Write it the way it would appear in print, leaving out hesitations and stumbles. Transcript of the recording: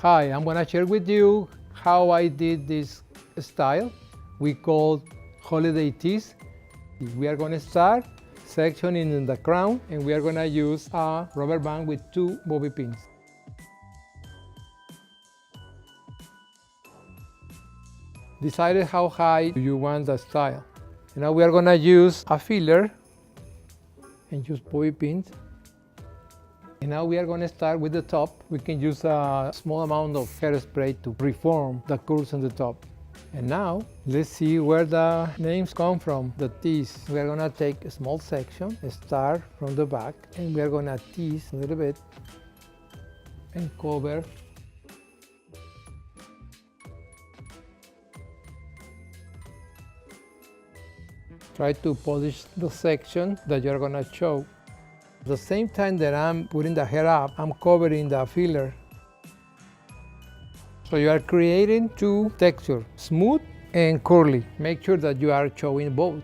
Hi, I'm gonna share with you how I did this style we call holiday tease. We are gonna start sectioning in the crown, and we are gonna use a rubber band with 2 bobby pins. Decide how high you want the style. And now we are gonna use a filler and use bobby pins. And now we are going to start with the top. We can use a small amount of hairspray to reform the curls on the top. And now let's see where the names come from, the tease. We are going to take a small section, start from the back, and we are going to tease a little bit and cover. Try to polish the section that you're going to show. At the same time that I'm putting the hair up, I'm covering the filler. So you are creating 2 textures, smooth and curly. Make sure that you are showing both.